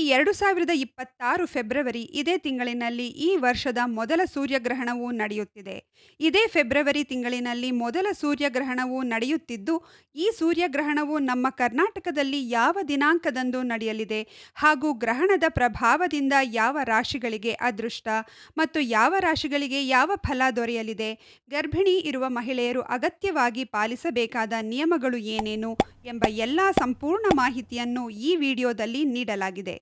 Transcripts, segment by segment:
2026 February ಇದೇ ತಿಂಗಳಿನಲ್ಲಿ ಈ ವರ್ಷದ ಮೊದಲ ಸೂರ್ಯಗ್ರಹಣವು ನಡೆಯುತ್ತಿದೆ. ಇದೇ ಫೆಬ್ರವರಿ ತಿಂಗಳಿನಲ್ಲಿ ಮೊದಲ ಸೂರ್ಯಗ್ರಹಣವು ನಡೆಯುತ್ತಿದ್ದು, ಈ ಸೂರ್ಯಗ್ರಹಣವು ನಮ್ಮ ಕರ್ನಾಟಕದಲ್ಲಿ ಯಾವ ದಿನಾಂಕದಂದು ನಡೆಯಲಿದೆ ಹಾಗೂ ಗ್ರಹಣದ ಪ್ರಭಾವದಿಂದ ಯಾವ ರಾಶಿಗಳಿಗೆ ಅದೃಷ್ಟ ಮತ್ತು ಯಾವ ರಾಶಿಗಳಿಗೆ ಯಾವ ಫಲ ದೊರೆಯಲಿದೆ, ಗರ್ಭಿಣಿ ಇರುವ ಮಹಿಳೆಯರು ಅಗತ್ಯವಾಗಿ ಪಾಲಿಸಬೇಕಾದ ನಿಯಮಗಳು ಏನೇನು ಎಂಬ ಎಲ್ಲ ಸಂಪೂರ್ಣ ಮಾಹಿತಿಯನ್ನು ಈ ವಿಡಿಯೋದಲ್ಲಿ ನೀಡಲಾಗಿದೆ.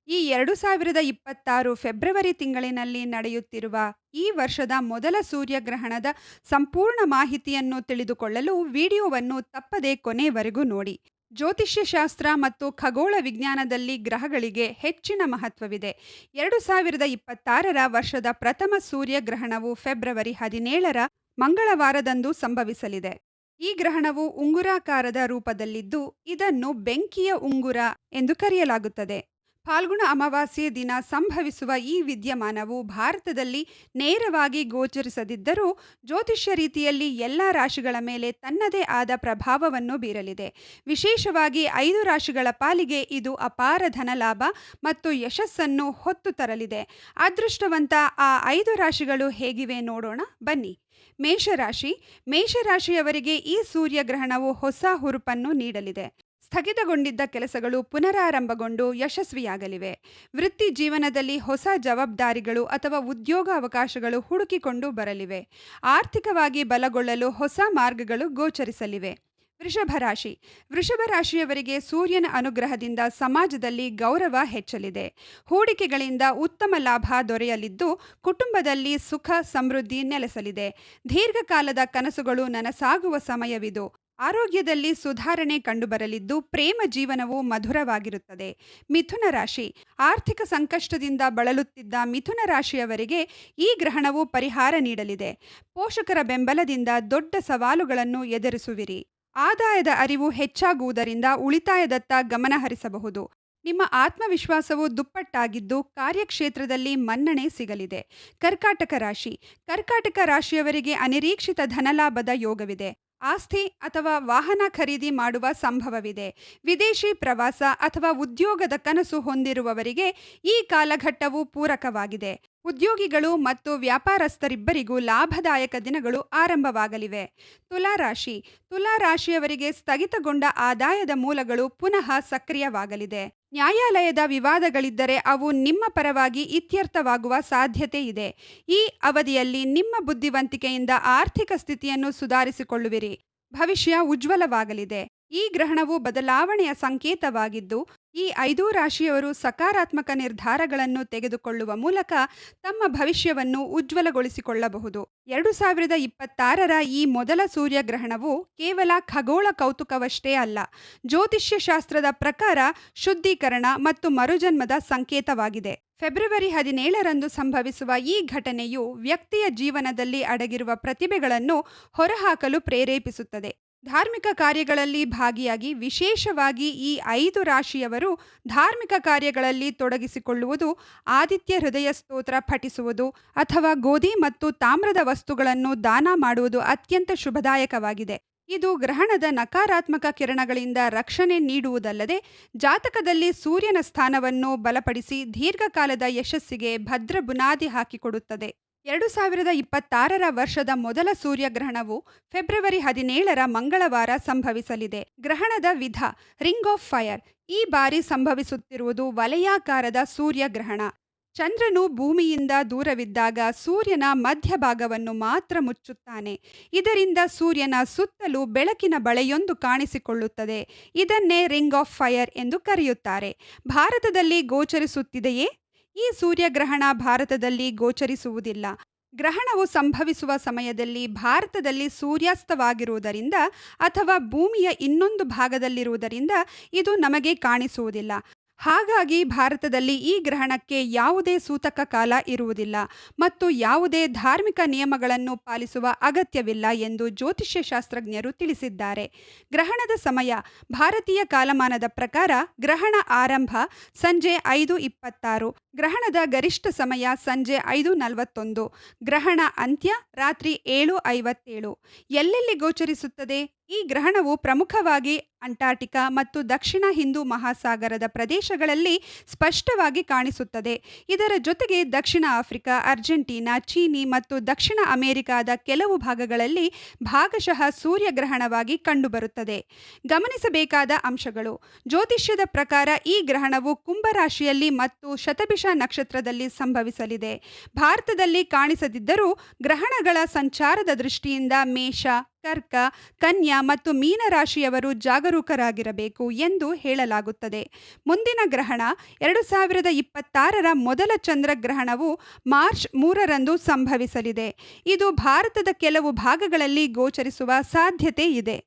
ಈ 2026 ಫೆಬ್ರವರಿ ತಿಂಗಳಿನಲ್ಲಿ ನಡೆಯುತ್ತಿರುವ ಈ ವರ್ಷದ ಮೊದಲ ಸೂರ್ಯಗ್ರಹಣದ ಸಂಪೂರ್ಣ ಮಾಹಿತಿಯನ್ನು ತಿಳಿದುಕೊಳ್ಳಲು ವಿಡಿಯೋವನ್ನು ತಪ್ಪದೆ ಕೊನೆವರೆಗೂ ನೋಡಿ. ಜ್ಯೋತಿಷ್ಯಶಾಸ್ತ್ರ ಮತ್ತು ಖಗೋಳ ವಿಜ್ಞಾನದಲ್ಲಿ ಗ್ರಹಗಳಿಗೆ ಹೆಚ್ಚಿನ ಮಹತ್ವವಿದೆ. 2026 ವರ್ಷದ ಪ್ರಥಮ ಸೂರ್ಯಗ್ರಹಣವು ಫೆಬ್ರವರಿ 17 ಮಂಗಳವಾರದಂದು ಸಂಭವಿಸಲಿದೆ. ಈ ಗ್ರಹಣವು ಉಂಗುರಾಕಾರದ ರೂಪದಲ್ಲಿದ್ದು, ಇದನ್ನು ಬೆಂಕಿಯ ಉಂಗುರ ಎಂದು ಕರೆಯಲಾಗುತ್ತದೆ. ಫಾಲ್ಗುಣ ಅಮಾವಾಸ್ಯೆ ದಿನ ಸಂಭವಿಸುವ ಈ ವಿದ್ಯಮಾನವು ಭಾರತದಲ್ಲಿ ನೇರವಾಗಿ ಗೋಚರಿಸದಿದ್ದರೂ ಜ್ಯೋತಿಷ್ಯ ರೀತಿಯಲ್ಲಿ ಎಲ್ಲ ರಾಶಿಗಳ ಮೇಲೆ ತನ್ನದೇ ಆದ ಪ್ರಭಾವವನ್ನು ಬೀರಲಿದೆ. ವಿಶೇಷವಾಗಿ 5 ರಾಶಿಗಳ ಪಾಲಿಗೆ ಇದು ಅಪಾರ ಧನಲಾಭ ಮತ್ತು ಯಶಸ್ಸನ್ನು ಹೊತ್ತು ತರಲಿದೆ. ಅದೃಷ್ಟವಂತ ಆ 5 ರಾಶಿಗಳು ಹೇಗಿವೆ ನೋಡೋಣ ಬನ್ನಿ. ಮೇಷರಾಶಿ. ಮೇಷರಾಶಿಯವರಿಗೆ ಈ ಸೂರ್ಯಗ್ರಹಣವು ಹೊಸ ಹುರುಪನ್ನು ನೀಡಲಿದೆ. ಸ್ಥಗಿತಗೊಂಡಿದ್ದ ಕೆಲಸಗಳು ಪುನರಾರಂಭಗೊಂಡು ಯಶಸ್ವಿಯಾಗಲಿವೆ. ವೃತ್ತಿ ಜೀವನದಲ್ಲಿ ಹೊಸ ಜವಾಬ್ದಾರಿಗಳು ಅಥವಾ ಉದ್ಯೋಗ ಅವಕಾಶಗಳು ಹುಡುಕಿಕೊಂಡು ಬರಲಿವೆ. ಆರ್ಥಿಕವಾಗಿ ಬಲಗೊಳ್ಳಲು ಹೊಸ ಮಾರ್ಗಗಳು ಗೋಚರಿಸಲಿವೆ. ವೃಷಭರಾಶಿ. ವೃಷಭರಾಶಿಯವರಿಗೆ ಸೂರ್ಯನ ಅನುಗ್ರಹದಿಂದ ಸಮಾಜದಲ್ಲಿ ಗೌರವ ಹೆಚ್ಚಲಿದೆ. ಹೂಡಿಕೆಗಳಿಂದ ಉತ್ತಮ ಲಾಭ ದೊರೆಯಲಿದ್ದು, ಕುಟುಂಬದಲ್ಲಿ ಸುಖ ಸಮೃದ್ಧಿ ನೆಲೆಸಲಿದೆ. ದೀರ್ಘಕಾಲದ ಕನಸುಗಳು ನನಸಾಗುವ ಸಮಯವಿದು. ಆರೋಗ್ಯದಲ್ಲಿ ಸುಧಾರಣೆ ಕಂಡುಬರಲಿದ್ದು, ಪ್ರೇಮ ಜೀವನವು ಮಧುರವಾಗಿರುತ್ತದೆ. ಮಿಥುನ ರಾಶಿ. ಆರ್ಥಿಕ ಸಂಕಷ್ಟದಿಂದ ಬಳಲುತ್ತಿದ್ದ ಮಿಥುನ ರಾಶಿಯವರಿಗೆ ಈ ಗ್ರಹಣವು ಪರಿಹಾರ ನೀಡಲಿದೆ. ಪೋಷಕರ ಬೆಂಬಲದಿಂದ ದೊಡ್ಡ ಸವಾಲುಗಳನ್ನು ಎದುರಿಸುವಿರಿ. ಆದಾಯದ ಅರಿವು ಹೆಚ್ಚಾಗುವುದರಿಂದ ಉಳಿತಾಯದತ್ತ ಗಮನ ಹರಿಸಬಹುದು. ನಿಮ್ಮ ಆತ್ಮವಿಶ್ವಾಸವು ದುಪ್ಪಟ್ಟಾಗಿದ್ದು, ಕಾರ್ಯಕ್ಷೇತ್ರದಲ್ಲಿ ಮನ್ನಣೆ ಸಿಗಲಿದೆ. ಕರ್ಕಾಟಕ ರಾಶಿ. ಕರ್ಕಾಟಕ ರಾಶಿಯವರಿಗೆ ಅನಿರೀಕ್ಷಿತ ಧನಲಾಭದ ಯೋಗವಿದೆ. ಆಸ್ತಿ ಅಥವಾ ವಾಹನ ಖರೀದಿ ಮಾಡುವ ಸಂಭವವಿದೆ. ವಿದೇಶಿ ಪ್ರವಾಸ ಅಥವಾ ಉದ್ಯೋಗದ ಕನಸು ಹೊಂದಿರುವವರಿಗೆ ಈ ಕಾಲಘಟ್ಟವು ಪೂರಕವಾಗಿದೆ. ಉದ್ಯೋಗಿಗಳು ಮತ್ತು ವ್ಯಾಪಾರಸ್ಥರಿಬ್ಬರಿಗೂ ಲಾಭದಾಯಕ ದಿನಗಳು ಆರಂಭವಾಗಲಿವೆ. ತುಲಾರಾಶಿ. ತುಲಾರಾಶಿಯವರಿಗೆ ಸ್ಥಗಿತಗೊಂಡ ಆದಾಯದ ಮೂಲಗಳು ಪುನಃ ಸಕ್ರಿಯವಾಗಲಿದೆ. ನ್ಯಾಯಾಲಯದ ವಿವಾದಗಳಿದ್ದರೆ ಅವು ನಿಮ್ಮ ಪರವಾಗಿ ಇತ್ಯರ್ಥವಾಗುವ ಸಾಧ್ಯತೆ ಇದೆ. ಈ ಅವಧಿಯಲ್ಲಿ ನಿಮ್ಮ ಬುದ್ಧಿವಂತಿಕೆಯಿಂದ ಆರ್ಥಿಕ ಸ್ಥಿತಿಯನ್ನು ಸುಧಾರಿಸಿಕೊಳ್ಳುವಿರಿ. ಭವಿಷ್ಯ ಉಜ್ವಲವಾಗಲಿದೆ. ಈ ಗ್ರಹಣವು ಬದಲಾವಣೆಯ ಸಂಕೇತವಾಗಿದ್ದು, ಈ 5 ರಾಶಿಯವರು ಸಕಾರಾತ್ಮಕ ನಿರ್ಧಾರಗಳನ್ನು ತೆಗೆದುಕೊಳ್ಳುವ ಮೂಲಕ ತಮ್ಮ ಭವಿಷ್ಯವನ್ನು ಉಜ್ವಲಗೊಳಿಸಿಕೊಳ್ಳಬಹುದು. 2026 ಈ ಮೊದಲ ಸೂರ್ಯಗ್ರಹಣವು ಕೇವಲ ಖಗೋಳ ಕೌತುಕವಷ್ಟೇ ಅಲ್ಲ, ಜ್ಯೋತಿಷ್ಯ ಶಾಸ್ತ್ರದ ಪ್ರಕಾರ ಶುದ್ಧೀಕರಣ ಮತ್ತು ಮರುಜನ್ಮದ ಸಂಕೇತವಾಗಿದೆ. ಫೆಬ್ರವರಿ 17 ಸಂಭವಿಸುವ ಈ ಘಟನೆಯು ವ್ಯಕ್ತಿಯ ಜೀವನದಲ್ಲಿ ಅಡಗಿರುವ ಪ್ರತಿಭೆಗಳನ್ನು ಹೊರಹಾಕಲು ಪ್ರೇರೇಪಿಸುತ್ತದೆ. ಧಾರ್ಮಿಕ ಕಾರ್ಯಗಳಲ್ಲಿ ಭಾಗಿಯಾಗಿ, ವಿಶೇಷವಾಗಿ ಈ 5 ರಾಶಿಯವರು ಧಾರ್ಮಿಕ ಕಾರ್ಯಗಳಲ್ಲಿ ತೊಡಗಿಸಿಕೊಳ್ಳುವುದು, ಆದಿತ್ಯ ಹೃದಯ ಸ್ತೋತ್ರ ಪಠಿಸುವುದು ಅಥವಾ ಗೋಧಿ ಮತ್ತು ತಾಮ್ರದ ವಸ್ತುಗಳನ್ನು ದಾನ ಮಾಡುವುದು ಅತ್ಯಂತ ಶುಭದಾಯಕವಾಗಿದೆ. ಇದು ಗ್ರಹಣದ ನಕಾರಾತ್ಮಕ ಕಿರಣಗಳಿಂದ ರಕ್ಷಣೆ ನೀಡುವುದಲ್ಲದೆ, ಜಾತಕದಲ್ಲಿ ಸೂರ್ಯನ ಸ್ಥಾನವನ್ನು ಬಲಪಡಿಸಿ ದೀರ್ಘಕಾಲದ ಯಶಸ್ಸಿಗೆ ಭದ್ರ ಬುನಾದಿ ಹಾಕಿಕೊಡುತ್ತದೆ. 2026 ವರ್ಷದ ಮೊದಲ ಸೂರ್ಯಗ್ರಹಣವು ಫೆಬ್ರವರಿ 17 ಮಂಗಳವಾರ ಸಂಭವಿಸಲಿದೆ. ಗ್ರಹಣದ ವಿಧ ರಿಂಗ್ ಆಫ್ ಫೈರ್. ಈ ಬಾರಿ ಸಂಭವಿಸುತ್ತಿರುವುದು ವಲಯಾಕಾರದ ಸೂರ್ಯಗ್ರಹಣ. ಚಂದ್ರನು ಭೂಮಿಯಿಂದ ದೂರವಿದ್ದಾಗ ಸೂರ್ಯನ ಮಧ್ಯಭಾಗವನ್ನು ಮಾತ್ರ ಮುಚ್ಚುತ್ತಾನೆ. ಇದರಿಂದ ಸೂರ್ಯನ ಸುತ್ತಲೂ ಬೆಳಕಿನ ಬಳೆಯೊಂದು ಕಾಣಿಸಿಕೊಳ್ಳುತ್ತದೆ. ಇದನ್ನೇ ರಿಂಗ್ ಆಫ್ ಫೈರ್ ಎಂದು ಕರೆಯುತ್ತಾರೆ. ಭಾರತದಲ್ಲಿ ಗೋಚರಿಸುತ್ತಿದೆಯೇ? ಈ ಸೂರ್ಯಗ್ರಹಣ ಭಾರತದಲ್ಲಿ ಗೋಚರಿಸುವುದಿಲ್ಲ. ಗ್ರಹಣವು ಸಂಭವಿಸುವ ಸಮಯದಲ್ಲಿ ಭಾರತದಲ್ಲಿ ಸೂರ್ಯಾಸ್ತವಾಗಿರುವುದರಿಂದ ಅಥವಾ ಭೂಮಿಯ ಇನ್ನೊಂದು ಭಾಗದಲ್ಲಿರುವುದರಿಂದ ಇದು ನಮಗೆ ಕಾಣಿಸುವುದಿಲ್ಲ. ಹಾಗಾಗಿ ಭಾರತದಲ್ಲಿ ಈ ಗ್ರಹಣಕ್ಕೆ ಯಾವುದೇ ಸೂತಕ ಕಾಲ ಇರುವುದಿಲ್ಲ ಮತ್ತು ಯಾವುದೇ ಧಾರ್ಮಿಕ ನಿಯಮಗಳನ್ನು ಪಾಲಿಸುವ ಅಗತ್ಯವಿಲ್ಲ ಎಂದು ಜ್ಯೋತಿಷ್ಯ ಶಾಸ್ತ್ರಜ್ಞರು ತಿಳಿಸಿದ್ದಾರೆ. ಗ್ರಹಣದ ಸಮಯ ಭಾರತೀಯ ಕಾಲಮಾನದ ಪ್ರಕಾರ ಗ್ರಹಣ ಆರಂಭ ಸಂಜೆ 5:26, ಗ್ರಹಣದ ಗರಿಷ್ಠ ಸಮಯ ಸಂಜೆ 5:41, ಗ್ರಹಣ ಅಂತ್ಯ ರಾತ್ರಿ 7:57. ಎಲ್ಲೆಲ್ಲಿ ಗೋಚರಿಸುತ್ತದೆ? ಈ ಗ್ರಹಣವು ಪ್ರಮುಖವಾಗಿ ಅಂಟಾರ್ಟಿಕಾ ಮತ್ತು ದಕ್ಷಿಣ ಹಿಂದೂ ಮಹಾಸಾಗರದ ಪ್ರದೇಶಗಳಲ್ಲಿ ಸ್ಪಷ್ಟವಾಗಿ ಕಾಣಿಸುತ್ತದೆ. ಇದರ ಜೊತೆಗೆ ದಕ್ಷಿಣ ಆಫ್ರಿಕಾ, ಅರ್ಜೆಂಟೀನಾ, ಚೀನಿ ಮತ್ತು ದಕ್ಷಿಣ ಅಮೆರಿಕಾದ ಕೆಲವು ಭಾಗಗಳಲ್ಲಿ ಭಾಗಶಃ ಸೂರ್ಯಗ್ರಹಣವಾಗಿ ಕಂಡುಬರುತ್ತದೆ. ಗಮನಿಸಬೇಕಾದ ಅಂಶಗಳು: ಜ್ಯೋತಿಷ್ಯದ ಪ್ರಕಾರ ಈ ಗ್ರಹಣವು ಕುಂಭ ರಾಶಿಯಲ್ಲಿ ಮತ್ತು ಶತಭಿಷ ನಕ್ಷತ್ರದಲ್ಲಿ ಸಂಭವಿಸಲಿದೆ. ಭಾರತದಲ್ಲಿ ಕಾಣಿಸದಿದ್ದರೂ ಗ್ರಹಣಗಳ ಸಂಚಾರದ ದೃಷ್ಟಿಯಿಂದ ಮೇಷ, ಕರ್ಕ, ಕನ್ಯಾ ಮತ್ತು ಮೀನ ರಾಶಿಯವರು ಜಾಗರೂಕರಾಗಿರಬೇಕು ಎಂದು ಹೇಳಲಾಗುತ್ತದೆ. ಮುಂದಿನ ಗ್ರಹಣ 2026ರ ಮೊದಲ ಚಂದ್ರಗ್ರಹಣವು ಮಾರ್ಚ್ 3ರಂದು ಸಂಭವಿಸಲಿದೆ. ಇದು ಭಾರತದ ಕೆಲವು ಭಾಗಗಳಲ್ಲಿ ಗೋಚರಿಸುವ ಸಾಧ್ಯತೆ ಇದೆ.